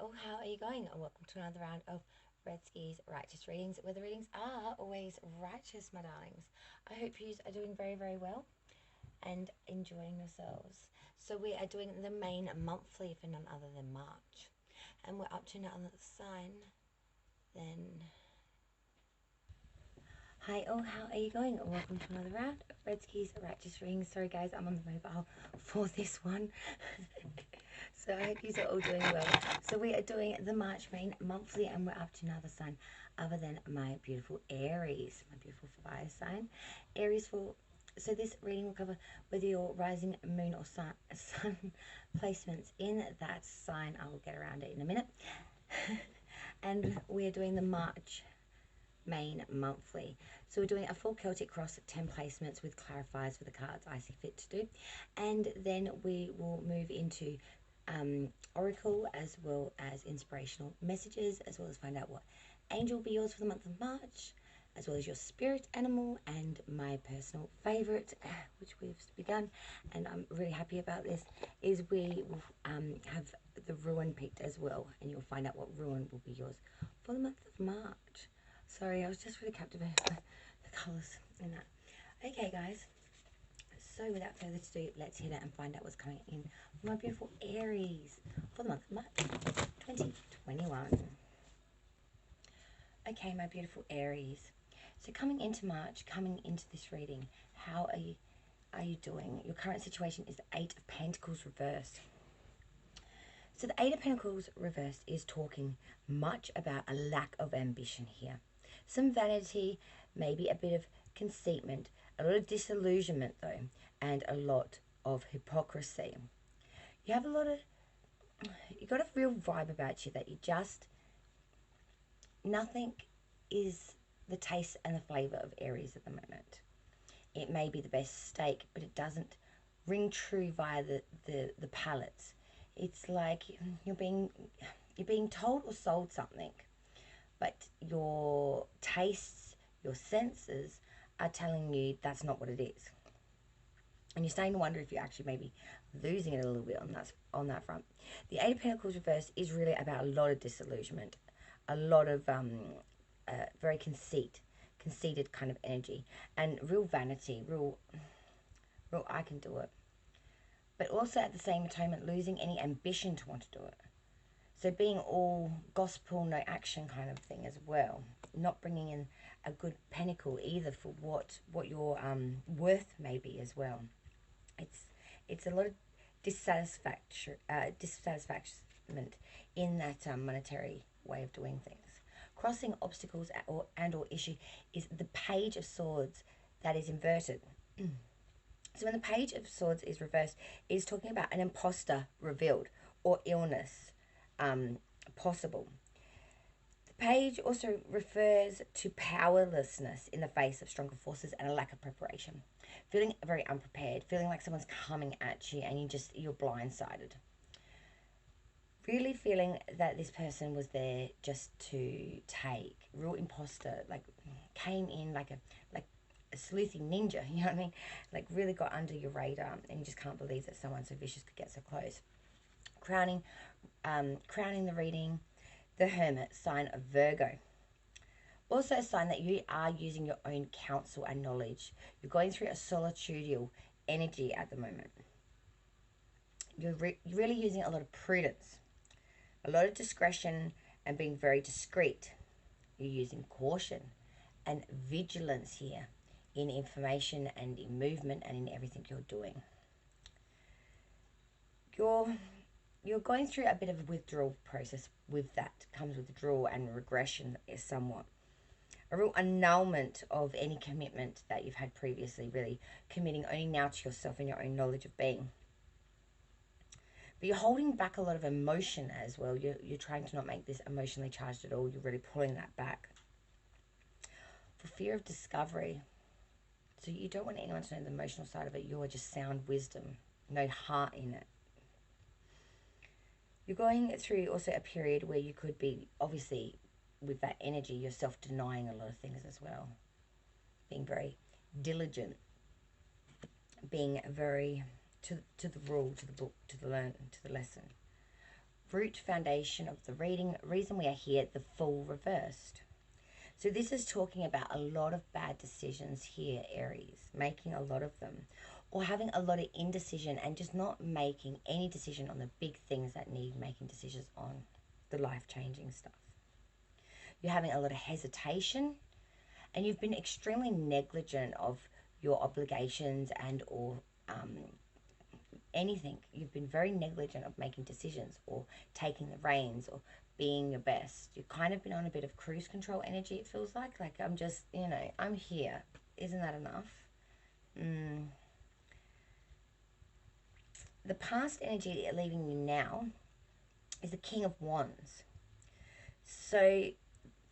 all, how are you going? And welcome to another round of Redski's Righteous Readings, where the readings are always righteous, my darlings. I hope you are doing very, very well and enjoying yourselves. So we are doing the main monthly for none other than March. And we're up to another sign then. Hi all, how are you going? And welcome to another round of Redski's Righteous Readings. Sorry guys, I'm on the mobile for this one. So I hope you are all doing well. So we are doing the March main monthly, and we're up to another sign other than my beautiful Aries, my beautiful fire sign. Aries so this reading will cover whether your rising moon or sun placements in that sign. I will get around it in a minute. And we are doing the March main monthly. So we're doing a full Celtic cross 10 placements with clarifiers for the cards I see fit to do. And then we will move into oracle, as well as inspirational messages, as well as find out what angel will be yours for the month of March, as well as your spirit animal, and my personal favorite, which we've begun, and I'm really happy about this, is we will have the ruin picked as well, and you'll find out what ruin will be yours for the month of March. Sorry, I was just really captivated by the colours in that. Okay guys, so without further ado, let's hit it and find out what's coming in for my beautiful Aries for the month of March 2021. Okay, my beautiful Aries. So coming into March, coming into this reading, how are you doing? Your current situation is the Eight of Pentacles reversed. So the Eight of Pentacles reversed is talking much about a lack of ambition here. Some vanity, maybe a bit of conceitment, a lot of disillusionment though, and a lot of hypocrisy. You got a real vibe about you that you just, nothing is the taste and the flavour of Aries at the moment. It may be the best steak, but it doesn't ring true via the palate. It's like you're being told or sold something, but your tastes, your senses are telling you that's not what it is. And you're starting to wonder if you're actually maybe losing it a little bit on that front. The Eight of Pentacles reversed is really about a lot of disillusionment, a lot of very conceited kind of energy, and real vanity, real I can do it. But also at the same time, losing any ambition to want to do it. So being all gospel, no action kind of thing as well. Not bringing in a good pentacle either for what your worth may be as well. It's a lot of dissatisfaction in that monetary way of doing things. Crossing obstacles or issue is the Page of Swords that is inverted. So when the Page of Swords is reversed, it is talking about an imposter revealed or illness possible. The page also refers to powerlessness in the face of stronger forces and a lack of preparation. Feeling very unprepared, feeling like someone's coming at you and you're blindsided. Really feeling that this person was there just to take. Real imposter, like came in like a sleuthy ninja, you know what I mean? Like really got under your radar, and you just can't believe that someone so vicious could get so close. Crowning the reading, the Hermit, sign of Virgo. Also a sign that you are using your own counsel and knowledge. You're going through a solitudinal energy at the moment. You're really using a lot of prudence, a lot of discretion, and being very discreet. You're using caution and vigilance here in information and in movement and in everything you're doing. You're going through a bit of a withdrawal process. With that comes withdrawal and regression is somewhat. A real annulment of any commitment that you've had previously, really committing only now to yourself and your own knowledge of being. But you're holding back a lot of emotion as well. You're trying to not make this emotionally charged at all. You're really pulling that back. For fear of discovery. So you don't want anyone to know the emotional side of it. You're just sound wisdom, no heart in it. You're going through also a period where you could be, obviously, with that energy, you're self-denying a lot of things as well. Being very diligent. Being very to the rule, to the book, to the learn, to the lesson. root foundation of the reason we are here, the Fool reversed. So this is talking about a lot of bad decisions here, Aries, making a lot of them, or having a lot of indecision and just not making any decision on the big things that need making decisions on, the life-changing stuff. You're having a lot of hesitation, and you've been extremely negligent of your obligations and or anything. You've been very negligent of making decisions or taking the reins or being your best. You've kind of been on a bit of cruise control energy, it feels like I'm just, I'm here. Isn't that enough? The past energy leaving you now is the King of Wands. So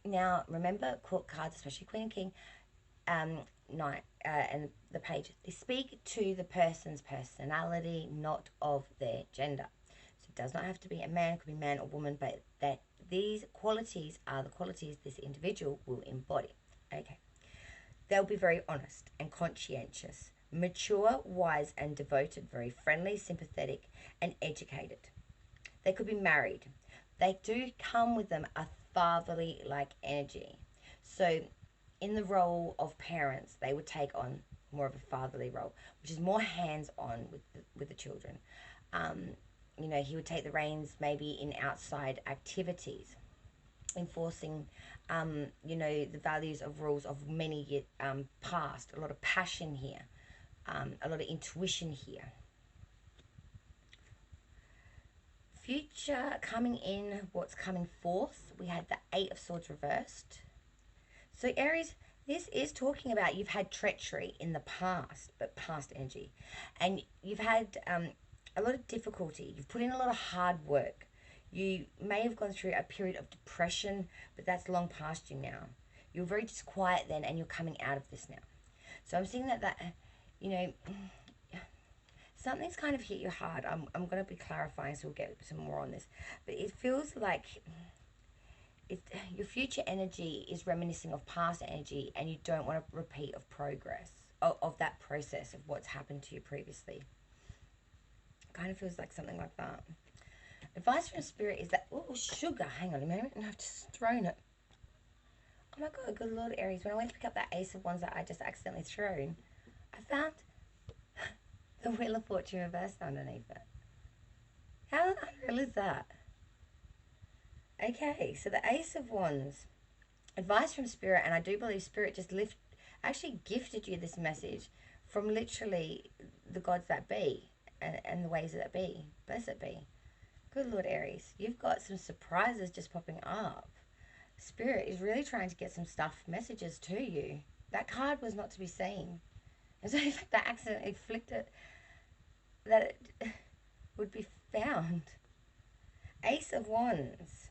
now remember, court cards, especially Queen and King, Knight, and the Page, they speak to the person's personality, not of their gender. So it does not have to be a man, it could be man or woman, but that these qualities are the qualities this individual will embody. Okay. They'll be very honest and conscientious, mature, wise and devoted, very friendly, sympathetic and educated. They could be married. They do come with them a fatherly like energy. So in the role of parents, they would take on more of a fatherly role, which is more hands-on with the children. He would take the reins maybe in outside activities, enforcing, the values of rules of many years past. A lot of passion here, a lot of intuition here. Future coming in, what's coming forth, we had the Eight of Swords reversed. So Aries, this is talking about you've had treachery in the past, but past energy. And you've had a lot of difficulty. You've put in a lot of hard work. You may have gone through a period of depression, but that's long past you now. You're very disquiet then, and you're coming out of this now. So I'm seeing that something's kind of hit you hard. I'm going to be clarifying, so we'll get some more on this. But it feels like your future energy is reminiscing of past energy, and you don't want a repeat of progress, of that process of what's happened to you previously. It kind of feels like something like that. Advice from Spirit is that, oh, sugar, hang on a moment, and I've just thrown it. Oh my God, good Lord, Aries, when I went to pick up that Ace of Wands that I just accidentally thrown, I found the Wheel of Fortune reversed underneath it. How unreal is that? Okay, so the Ace of Wands, advice from Spirit, and I do believe Spirit just actually gifted you this message from literally the gods that be and the ways that be. Blessed be. Good Lord, Aries, you've got some surprises just popping up. Spirit is really trying to get some messages to you. That card was not to be seen. And so in fact that accidentally flicked it, that it would be found. Ace of Wands.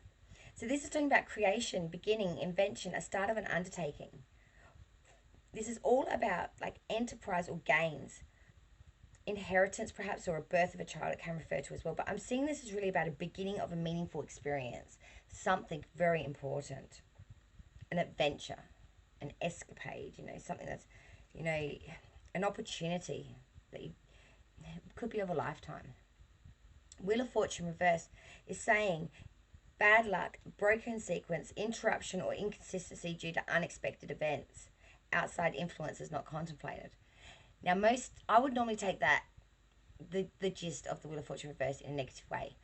So this is talking about creation, beginning, invention, a start of an undertaking. This is all about like enterprise or gains. Inheritance perhaps, or a birth of a child it can refer to as well. But I'm seeing this is really about a beginning of a meaningful experience. Something very important. An adventure. An escapade. Something that's, an opportunity that could be of a lifetime. Wheel of Fortune reverse is saying bad luck, broken sequence, interruption or inconsistency due to unexpected events. Outside influences not contemplated. Now I would normally take that, the gist of the Wheel of Fortune reverse in a negative way.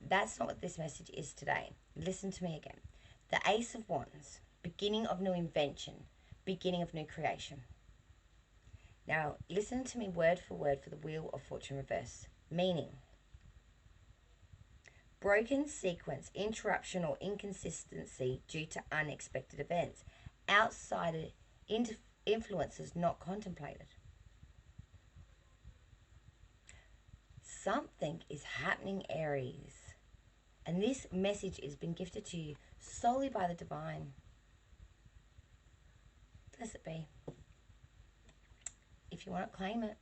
That's not what this message is today. Listen to me again. The Ace of Wands, beginning of new invention, beginning of new creation. Now listen to me word for word for the Wheel of Fortune reverse. Meaning, broken sequence, interruption or inconsistency due to unexpected events. Outside influences not contemplated. Something is happening, Aries. And this message has been gifted to you solely by the divine. Blessed be. If you want to claim it.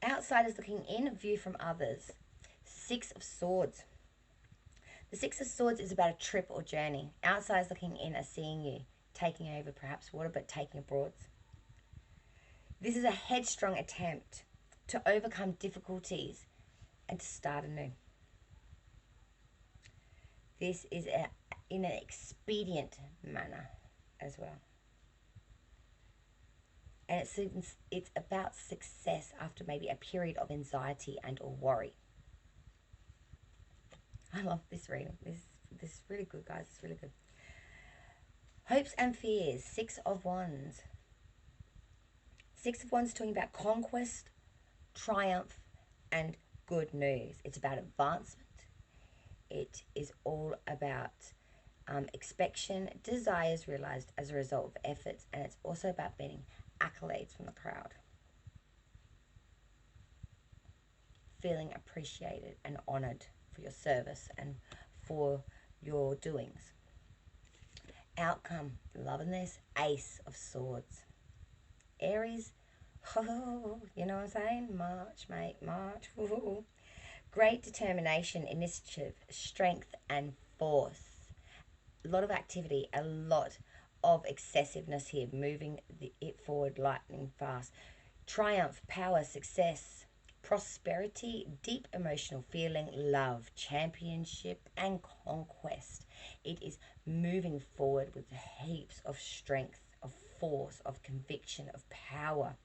Outsiders looking in, view from others. Six of Swords. The Six of Swords is about a trip or journey. Outsiders looking in are seeing you, taking over perhaps water, but taking abroad. This is a headstrong attempt to overcome difficulties, and to start anew. This is in an expedient manner as well. And it's about success after maybe a period of anxiety and or worry. I love this reading. This is really good, guys. It's really good. Hopes and fears. 6 of Wands. 6 of Wands talking about conquest, triumph, and good news. It's about advancement. It is all about expectation, desires realized as a result of efforts, and it's also about getting accolades from the crowd. Feeling appreciated and honored for your service and for your doings. Outcome, loving this, Ace of Swords. Aries, oh, you know what I'm saying? March, mate, March. Ooh. Great determination, initiative, strength, and force. A lot of activity, a lot of excessiveness here, moving it forward lightning fast. Triumph, power, success, prosperity, deep emotional feeling, love, championship, and conquest. It is moving forward with heaps of strength, of force, of conviction, of power.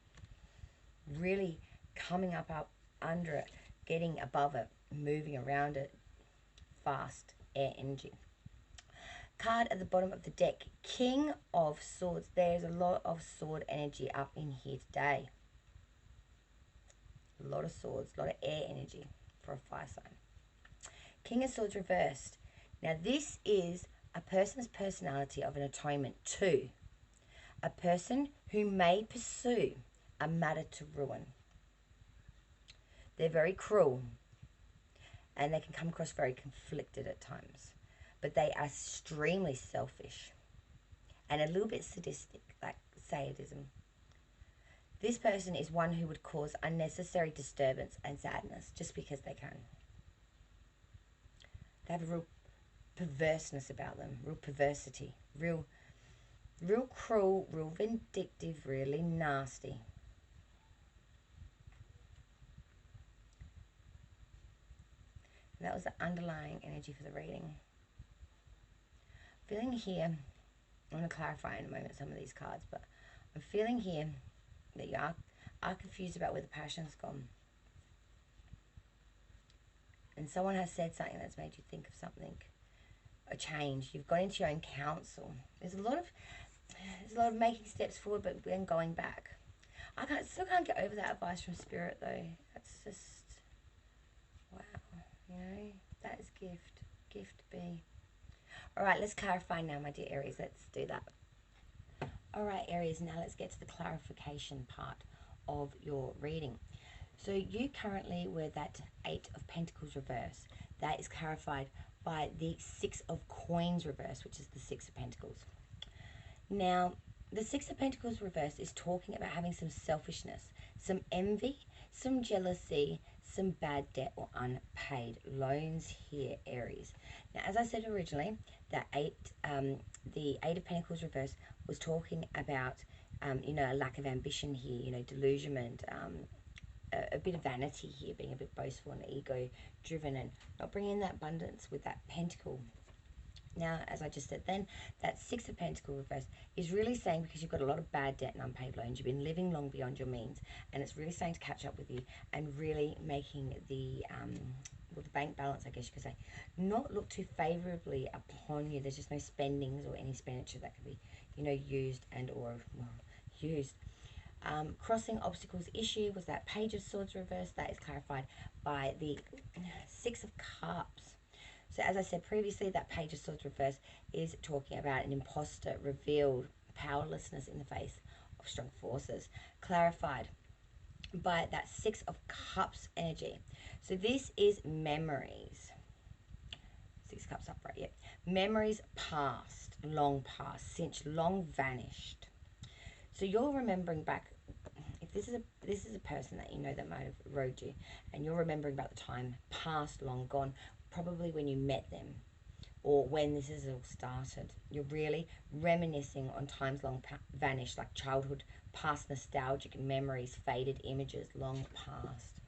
Really coming up under it, getting above it, moving around it, fast air energy. Card at the bottom of the deck, King of Swords. There's a lot of sword energy up in here today. A lot of swords, a lot of air energy for a fire sign. King of Swords reversed. Now this is a person's personality of an atonement to a person who may pursue a matter to ruin. They're very cruel and they can come across very conflicted at times, but they are extremely selfish and a little bit sadistic, like sadism. This person is one who would cause unnecessary disturbance and sadness just because they can. They have a real perverseness about them, real perversity, real cruel, real vindictive, really nasty. And that was the underlying energy for the reading. Feeling here, I'm going to clarify in a moment some of these cards, but I'm feeling here that you are confused about where the passion's gone. And someone has said something that's made you think of something, a change. You've gone into your own counsel. There's a lot of making steps forward, but then going back. Still can't get over that advice from Spirit though. That's just, wow, you know, that is gift B. All right, let's clarify now, my dear Aries. Let's do that. All right, Aries, now let's get to the clarification part of your reading. So you currently were that 8 of Pentacles reverse. That is clarified by the 6 of Coins reverse, which is the 6 of Pentacles. Now, the 6 of Pentacles reverse is talking about having some selfishness, some envy, some jealousy, some bad debt or unpaid loans here, Aries. Now, as I said originally, the 8 of Pentacles reverse was talking about, you know, a lack of ambition here, you know, delusionment, a bit of vanity here, being a bit boastful and ego-driven and not bringing that abundance with that pentacle. Now, as I just said then, that 6 of Pentacles reverse is really saying, because you've got a lot of bad debt and unpaid loans, you've been living long beyond your means, and it's really starting to catch up with you and really making the well, the bank balance, I guess you could say, not look too favourably upon you. There's just no spendings or any expenditure that can be, you know, used and or, well, used. Crossing obstacles issue was that Page of Swords reverse. That is clarified by the 6 of Cups. So as I said previously, that Page of Swords reverse is talking about an imposter revealed powerlessness in the face of strong forces, clarified by that 6 of Cups energy. So this is memories. 6 Cups upright, yeah. Memories past, long past, since long vanished. So you're remembering back, if this is a person that you know that might have rode you, and you're remembering about the time past, long gone, probably when you met them, or when this has all started. You're really reminiscing on times long vanished, like childhood past nostalgic memories, faded images, long past.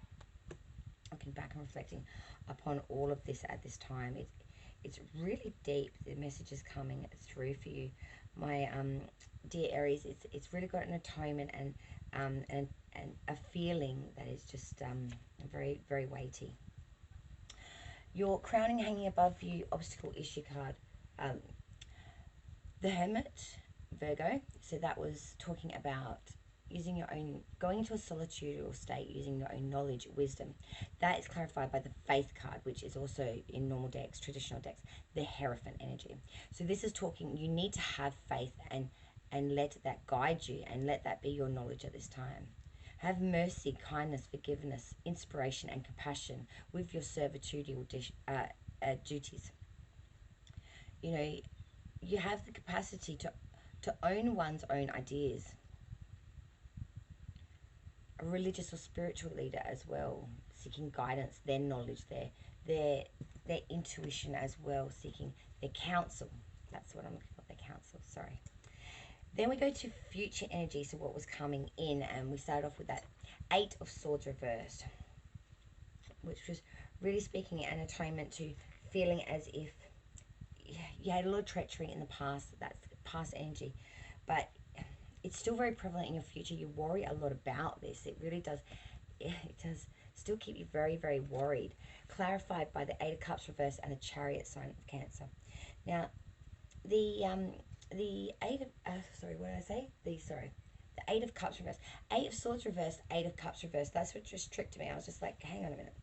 Looking back and reflecting upon all of this at this time, it's really deep. The message is coming through for you, my dear Aries. It's really got an atonement and a feeling that is just very, very weighty. Your crowning hanging above you, obstacle issue card, the Hermit, Virgo. So that was talking about using your own, going into a solitudinal state, using your own knowledge, wisdom. That is clarified by the Faith card, which is also in normal decks, traditional decks, the Hierophant energy. So this is talking, you need to have faith and let that guide you, and let that be your knowledge at this time. Have mercy, kindness, forgiveness, inspiration, and compassion with your servitudial duties. You know, you have the capacity to own one's own ideas. A religious or spiritual leader as well, seeking guidance, their knowledge, their intuition as well, seeking their counsel. That's what I'm looking for, their counsel, sorry. Then we go to future energy, so what was coming in, and we started off with that 8 of Swords reversed, which was really speaking an atonement to feeling as if you had a lot of treachery in the past. That's past energy, but it's still very prevalent in your future. You worry a lot about this. It really does. It does still keep you very, very worried. Clarified by the 8 of Cups reversed and the Chariot sign of Cancer. Now, the 8 of sorry, what did I say? The 8 of Cups reversed, 8 of Swords reversed, 8 of Cups reversed. That's what just tricked me. I was just like, hang on a minute.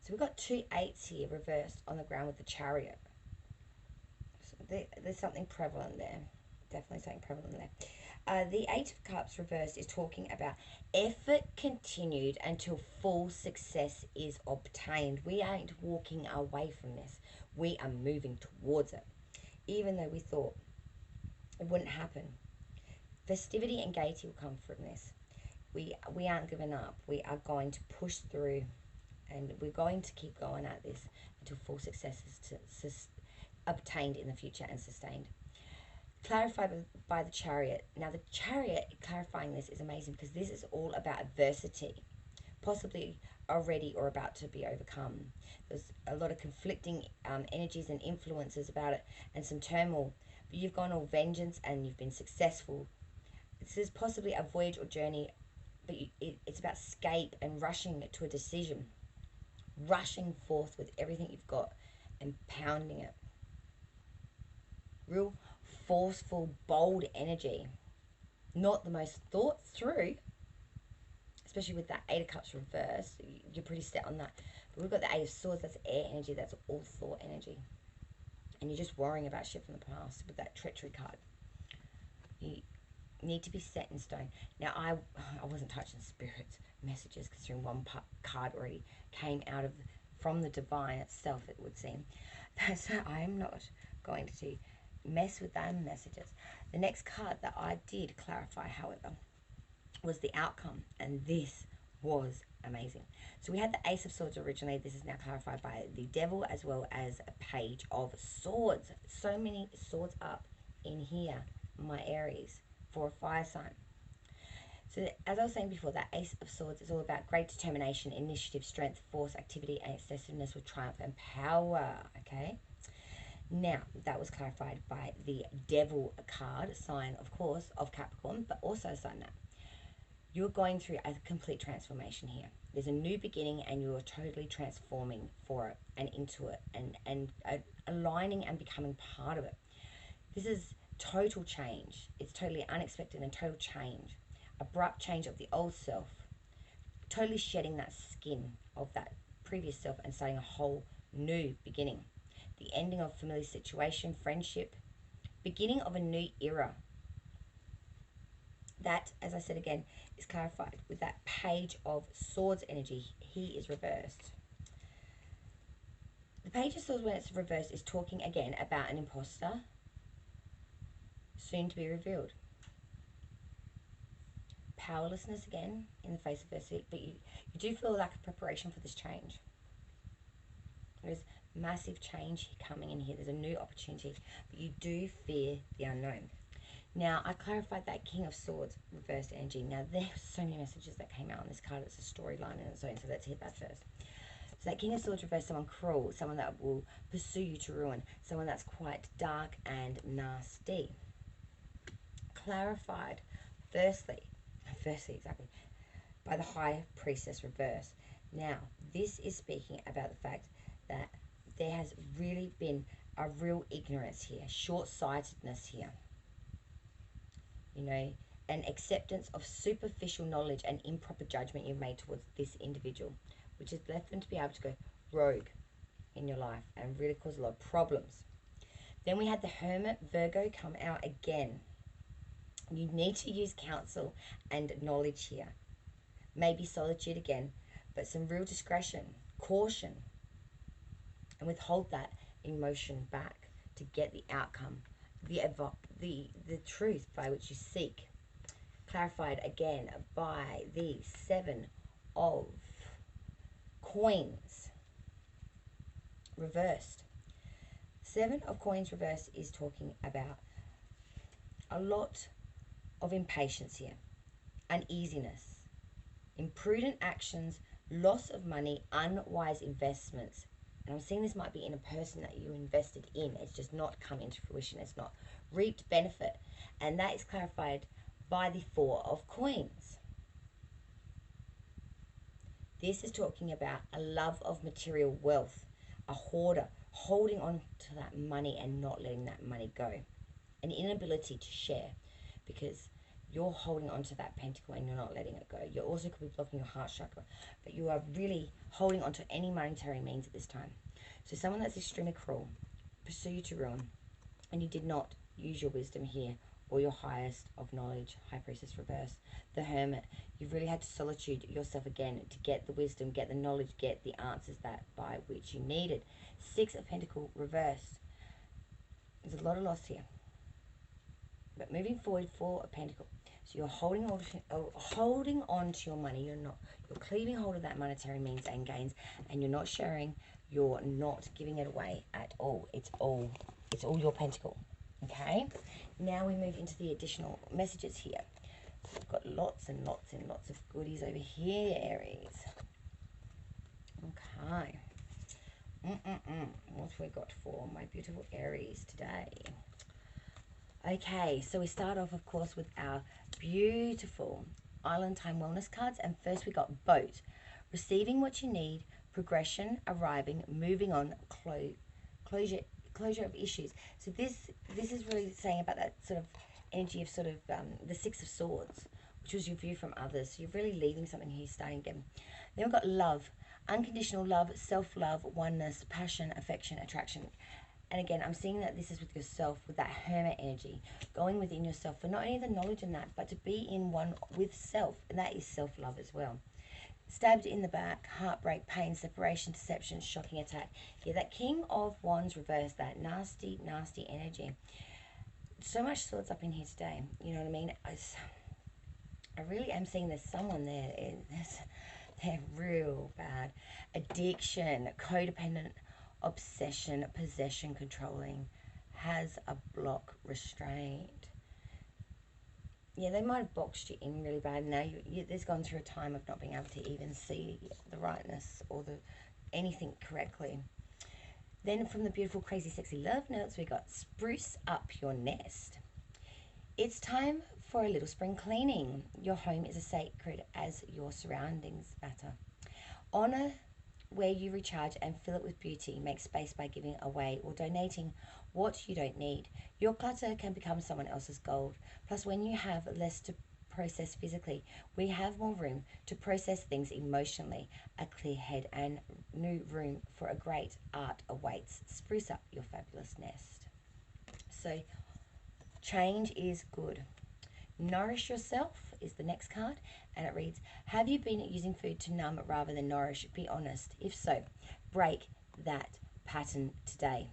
So we've got 2 8s here reversed on the ground with the Chariot. So there's something prevalent there. Definitely something prevalent there. The 8 of Cups reversed is talking about effort continued until full success is obtained. We ain't walking away from this. We are moving towards it. Even though we thought it wouldn't happen. Festivity and gaiety will come from this. We aren't giving up. We are going to push through, and we're going to keep going at this until full success is obtained in the future and sustained. Clarified by the Chariot. Now the Chariot, clarifying this, is amazing because this is all about adversity, possibly already or about to be overcome. There's a lot of conflicting energies and influences about it, and some turmoil. But you've gone all vengeance and you've been successful. This is possibly a voyage or journey, but it's about escape and rushing to a decision. Rushing forth with everything you've got and pounding it. Real forceful, bold energy. Not the most thought through, especially with that 8 of Cups reversed. You're pretty set on that. But we've got the 8 of Swords, that's air energy, that's all thought energy. And you're just worrying about shit from the past with that treachery card. You need to be set in stone. Now, I wasn't touching spirit's messages, considering one card already came out of from the divine itself, it would seem. So I'm not going to mess with them messages. The next card that I did clarify, however, was the outcome, and this was amazing. So we had the Ace of Swords originally. This is now clarified by the Devil as well as a Page of Swords. So many swords up in here, my Aries, for a fire sign. So as I was saying before, that Ace of Swords is all about great determination, initiative, strength, force, activity, and excessiveness with triumph and power, okay? Now, that was clarified by the Devil card, sign, of course, of Capricorn, but also a sign that you're going through a complete transformation here. There's a new beginning, and you're totally transforming for it and into it, and aligning and becoming part of it. This is total change. It's totally unexpected and total change. Abrupt change of the old self. Totally shedding that skin of that previous self and starting a whole new beginning. The ending of familiar situation, friendship. Beginning of a new era. That, as I said again, is clarified with that Page of Swords energy. He is reversed. The Page of Swords, when it's reversed, is talking again about an imposter soon to be revealed. Powerlessness again in the face of adversity, but you do feel like a preparation for this change. There's massive change coming in here. There's a new opportunity, but you do fear the unknown. Now, I clarified that King of Swords reversed energy. Now, there's so many messages that came out on this card. It's a storyline in its own, so let's hit that first. So that King of Swords reversed someone cruel, someone that will pursue you to ruin, someone that's quite dark and nasty. Clarified, firstly, exactly, by the High Priestess reverse. Now, this is speaking about the fact that there has really been a real ignorance here, short-sightedness here. You know, an acceptance of superficial knowledge and improper judgment you've made towards this individual, which has left them to be able to go rogue in your life and really cause a lot of problems. Then we had the Hermit Virgo come out again. You need to use counsel and knowledge here. Maybe solitude again, but some real discretion, caution, and withhold that emotion back to get the outcome, the truth by which you seek. Clarified again by the Seven of Coins reversed. Seven of Coins reversed is talking about a lot of impatience here, uneasiness, imprudent actions, loss of money, unwise investments. And I'm seeing this might be in a person that you invested in. It's just not come into fruition. It's not reaped benefit. And that is clarified by the Four of Coins. This is talking about a love of material wealth, a hoarder, holding on to that money and not letting that money go. An inability to share because you're holding on to that pentacle and you're not letting it go. You also could be blocking your heart chakra, but you are really holding on to any monetary means at this time. So someone that's extremely cruel, pursue you to ruin, and you did not use your wisdom here or your highest of knowledge. High Priestess reverse. The Hermit, you've really had to solitude yourself again to get the wisdom, get the knowledge, get the answers that by which you needed. Six of Pentacles reversed. There's a lot of loss here. But moving forward, Four of Pentacles. So you're holding on to your money. You're cleaving hold of that monetary means and gains, and you're not sharing. You're not giving it away at all. It's all your pentacle. Okay. Now we move into the additional messages here. So we've got lots and lots and lots of goodies over here, Aries. Okay. What have we got for my beautiful Aries today? Okay, so we start off, of course, with our beautiful Island Time Wellness cards. And first we got Boat. Receiving what you need, progression, arriving, moving on, closure of issues. So this is really saying about that sort of energy of sort of the Six of Swords, which was your view from others. So you're really leaving something here, starting again. Then we've got Love. Unconditional love, self-love, oneness, passion, affection, attraction. And again, I'm seeing that this is with yourself, with that Hermit energy, going within yourself for not only the knowledge in that, but to be in one with self. And that is self-love as well. Stabbed in the back, heartbreak, pain, separation, deception, shocking attack. Yeah, that King of Wands reversed, that nasty, nasty energy. So much swords up in here today. You know what I mean? I really am seeing there's someone there. They're real bad. Addiction, codependent, obsession, possession, controlling, has a block, restraint. Yeah, they might have boxed you in really bad. Now there's gone through a time of not being able to even see the rightness or anything correctly. Then from the beautiful, crazy, sexy love notes, we got spruce up your nest. It's time for a little spring cleaning. Your home is as sacred as your surroundings matter. Honor where you recharge and fill it with beauty. Make space by giving away or donating what you don't need. Your clutter can become someone else's gold. Plus, when you have less to process physically, we have more room to process things emotionally. A clear head and new room for a great art awaits. Spruce up your fabulous nest. So, change is good. Nourish yourself is the next card, and it reads, have you been using food to numb rather than nourish? Be honest. If so, break that pattern today.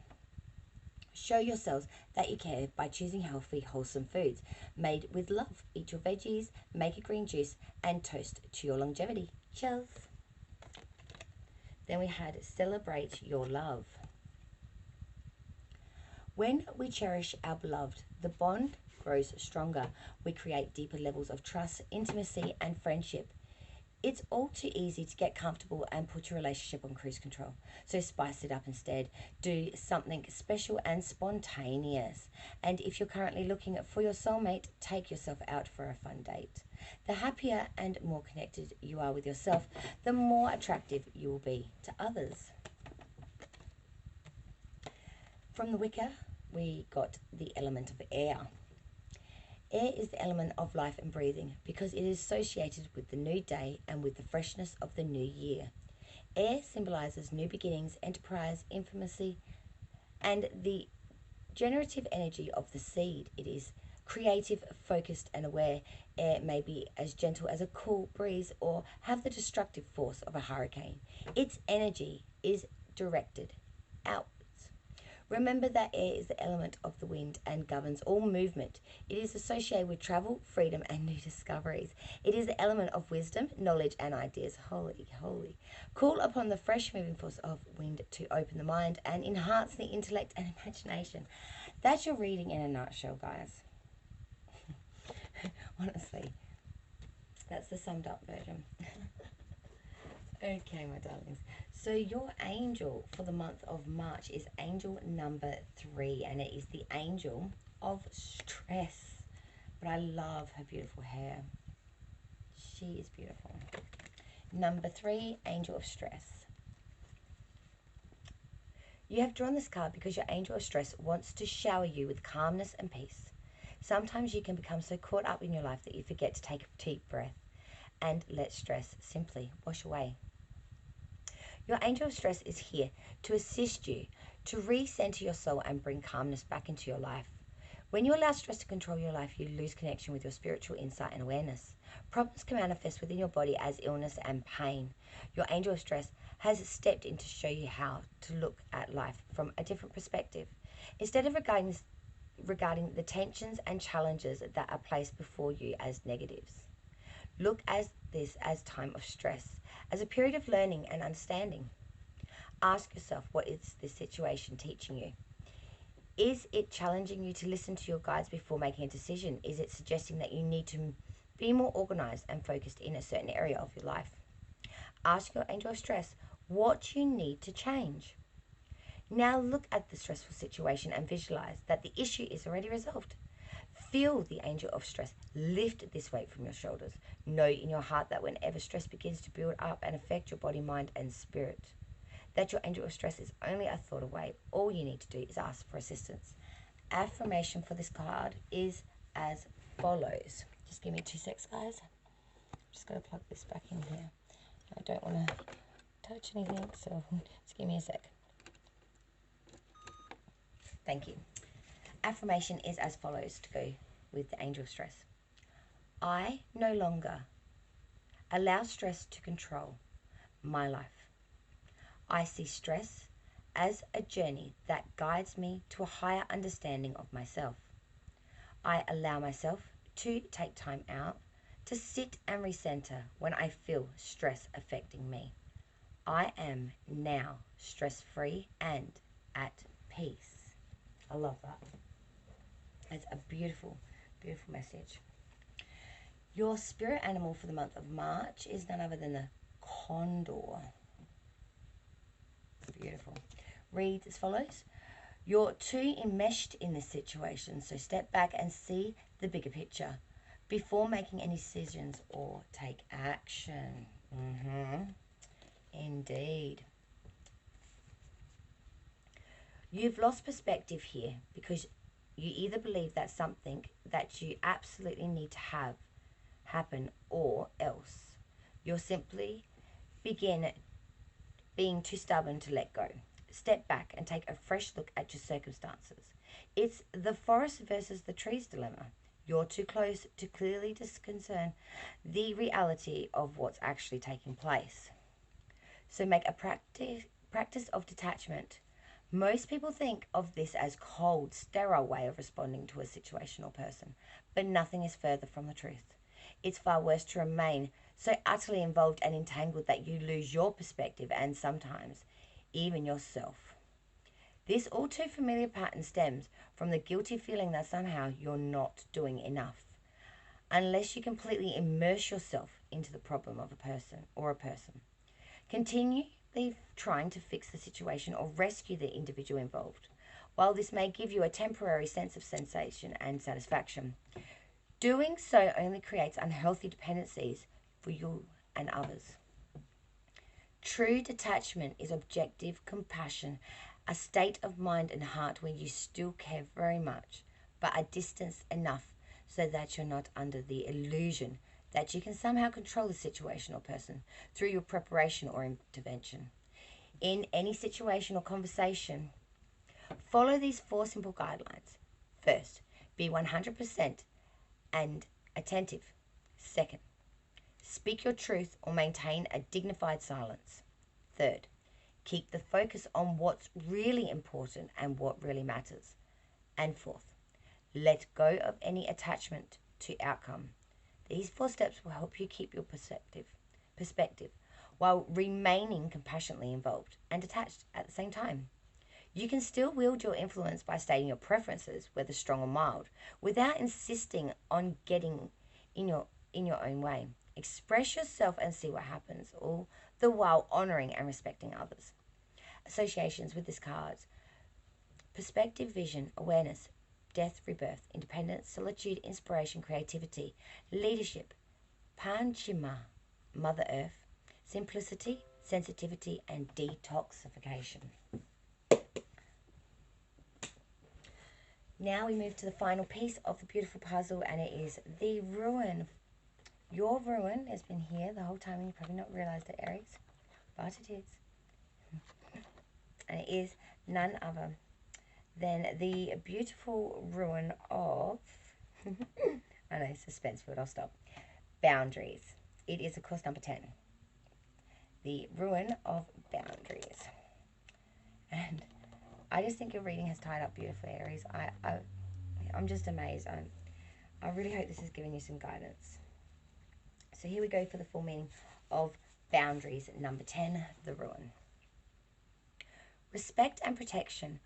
Show yourselves that you care by choosing healthy, wholesome foods made with love. Eat your veggies, make a green juice, and toast to your longevity. Cheers. Then we had celebrate your love. When we cherish our beloved, the bond grows stronger. We create deeper levels of trust, intimacy, and friendship. It's all too easy to get comfortable and put your relationship on cruise control. So spice it up instead. Do something special and spontaneous. And if you're currently looking for your soulmate, take yourself out for a fun date. The happier and more connected you are with yourself, the more attractive you will be to others. From the Wicker, we got the element of air. Air is the element of life and breathing because it is associated with the new day and with the freshness of the new year. Air symbolizes new beginnings, enterprise, intimacy, and the generative energy of the seed. It is creative, focused, and aware. Air may be as gentle as a cool breeze or have the destructive force of a hurricane. Its energy is directed out. Remember that air is the element of the wind and governs all movement. It is associated with travel, freedom, and new discoveries. It is the element of wisdom, knowledge, and ideas. Holy, holy. Call upon the fresh moving force of wind to open the mind and enhance the intellect and imagination. That's your reading in a nutshell, guys. Honestly, that's the summed up version. Okay, my darlings. So your angel for the month of March is angel number 3, and it is the angel of stress. But I love her beautiful hair. She is beautiful. Number 3, angel of stress. You have drawn this card because your angel of stress wants to shower you with calmness and peace. Sometimes you can become so caught up in your life that you forget to take a deep breath and let stress simply wash away. Your angel of stress is here to assist you to recenter your soul and bring calmness back into your life. When you allow stress to control your life, you lose connection with your spiritual insight and awareness. Problems can manifest within your body as illness and pain. Your angel of stress has stepped in to show you how to look at life from a different perspective. Instead of regarding the tensions and challenges that are placed before you as negatives, look at this as time of stress, as a period of learning and understanding. Ask yourself, what is this situation teaching you? Is it challenging you to listen to your guides before making a decision? Is it suggesting that you need to be more organized and focused in a certain area of your life? Ask your angel of stress what you need to change. Now look at the stressful situation and visualize that the issue is already resolved. Feel the angel of stress lift this weight from your shoulders. Know in your heart that whenever stress begins to build up and affect your body, mind, and spirit, that your angel of stress is only a thought away. All you need to do is ask for assistance. Affirmation for this card is as follows. Just give me 2 secs, guys. I'm just going to plug this back in here. I don't want to touch anything, so just give me a sec. Thank you. Affirmation is as follows to go with the angel of stress. I no longer allow stress to control my life. I see stress as a journey that guides me to a higher understanding of myself. I allow myself to take time out to sit and recenter when I feel stress affecting me. I am now stress-free and at peace. I love that. It's a beautiful, beautiful message. Your spirit animal for the month of March is none other than the condor. Beautiful. Reads as follows. You're too enmeshed in this situation, so step back and see the bigger picture before making any decisions or take action. Indeed. You've lost perspective here because you either believe that something that you absolutely need to have happen, or else you'll simply begin being too stubborn to let go. Step back and take a fresh look at your circumstances. It's the forest versus the trees dilemma. You're too close to clearly discern the reality of what's actually taking place. So make a practice of detachment. Most people think of this as cold, sterile way of responding to a situation or person, but nothing is further from the truth. It's far worse to remain so utterly involved and entangled that you lose your perspective and sometimes even yourself. This all too familiar pattern stems from the guilty feeling that somehow you're not doing enough, unless you completely immerse yourself into the problem of a person. Continue trying to fix the situation or rescue the individual involved. While this may give you a temporary sense of sensation and satisfaction, doing so only creates unhealthy dependencies for you and others. True detachment is objective compassion, a state of mind and heart where you still care very much, but are distanced enough so that you're not under the illusion that you can somehow control the situation or person through your preparation or intervention. In any situation or conversation, follow these 4 simple guidelines. First, be 100% and attentive. Second, speak your truth or maintain a dignified silence. Third, keep the focus on what's really important and what really matters. And fourth, let go of any attachment to outcome. These 4 steps will help you keep your perspective while remaining compassionately involved and detached at the same time. You can still wield your influence by stating your preferences, whether strong or mild, without insisting on getting in your own way. Express yourself and see what happens, all the while honoring and respecting others. Associations with this card: perspective, vision, awareness, death, rebirth, independence, solitude, inspiration, creativity, leadership, Panchima, Mother Earth, simplicity, sensitivity, and detoxification. Now we move to the final piece of the beautiful puzzle, and it is the ruin. Your ruin has been here the whole time, and you probably not realised it, Aries, but it is. And it is none other than the beautiful ruin of, I know, suspense, but I'll stop. Boundaries. It is, of course, number 10. The ruin of boundaries. And I just think your reading has tied up beautifully, Aries. I'm just amazed. I really hope this is giving you some guidance. So here we go for the full meaning of boundaries. Number 10, the ruin. Respect and protection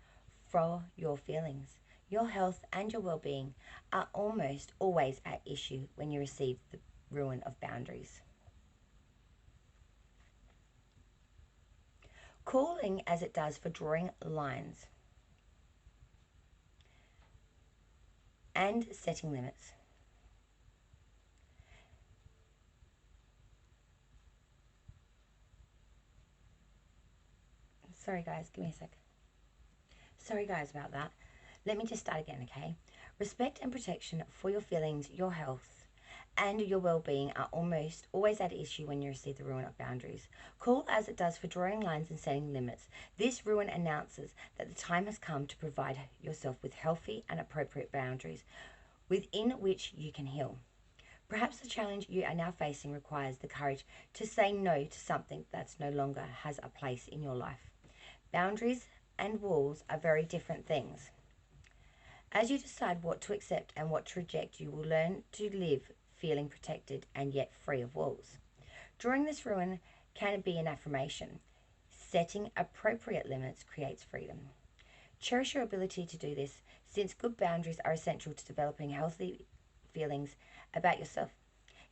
for your feelings, your health, and your well-being are almost always at issue when you receive the ruin of boundaries. Calling as it does for drawing lines and setting limits. Sorry guys, give me a sec. Sorry guys about that. Let me just start again, okay? Respect and protection for your feelings, your health, and your well-being are almost always at issue when you receive the ruin of boundaries. Cool as it does for drawing lines and setting limits, this ruin announces that the time has come to provide yourself with healthy and appropriate boundaries within which you can heal. Perhaps the challenge you are now facing requires the courage to say no to something that no longer has a place in your life. Boundaries and walls are very different things. As you decide what to accept and what to reject, you will learn to live feeling protected and yet free of walls. Drawing this ruin can be an affirmation. Setting appropriate limits creates freedom. Cherish your ability to do this, since good boundaries are essential to developing healthy feelings about yourself.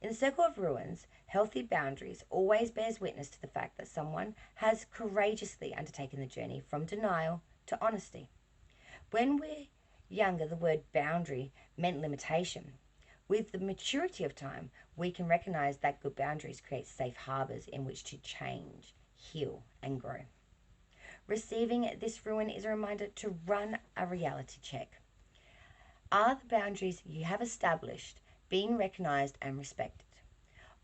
In the circle of ruins, healthy boundaries always bears witness to the fact that someone has courageously undertaken the journey from denial to honesty. When we're younger, the word boundary meant limitation. With the maturity of time, we can recognize that good boundaries create safe harbors in which to change, heal, and grow. Receiving this ruin is a reminder to run a reality check. Are the boundaries you have established being recognized and respected?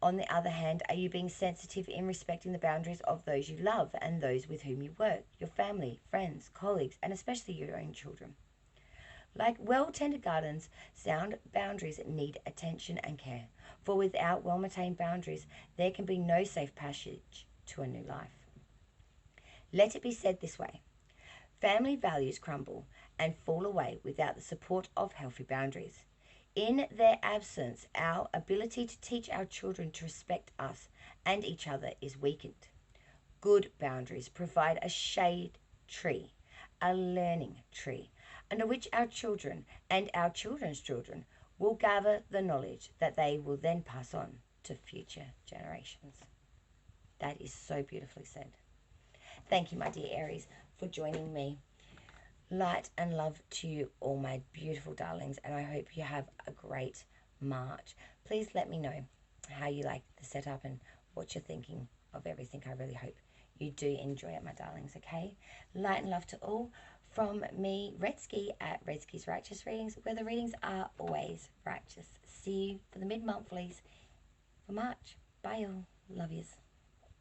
On the other hand, are you being sensitive in respecting the boundaries of those you love and those with whom you work, your family, friends, colleagues, and especially your own children? Like well-tended gardens, sound boundaries need attention and care, for without well-maintained boundaries, there can be no safe passage to a new life. Let it be said this way: family values crumble and fall away without the support of healthy boundaries. In their absence, our ability to teach our children to respect us and each other is weakened. Good boundaries provide a shade tree, a learning tree under which our children and our children's children will gather the knowledge that they will then pass on to future generations. That is so beautifully said. Thank you, my dear Aries, for joining me. Light and love to you all, my beautiful darlings, and I hope you have a great March. Please let me know how you like the setup and what you're thinking of everything. I really hope you do enjoy it, my darlings, okay? Light and love to all from me, Redski, at Redski's Righteous Readings, where the readings are always righteous. See you for the mid-monthlies for March. Bye, all. Love yous.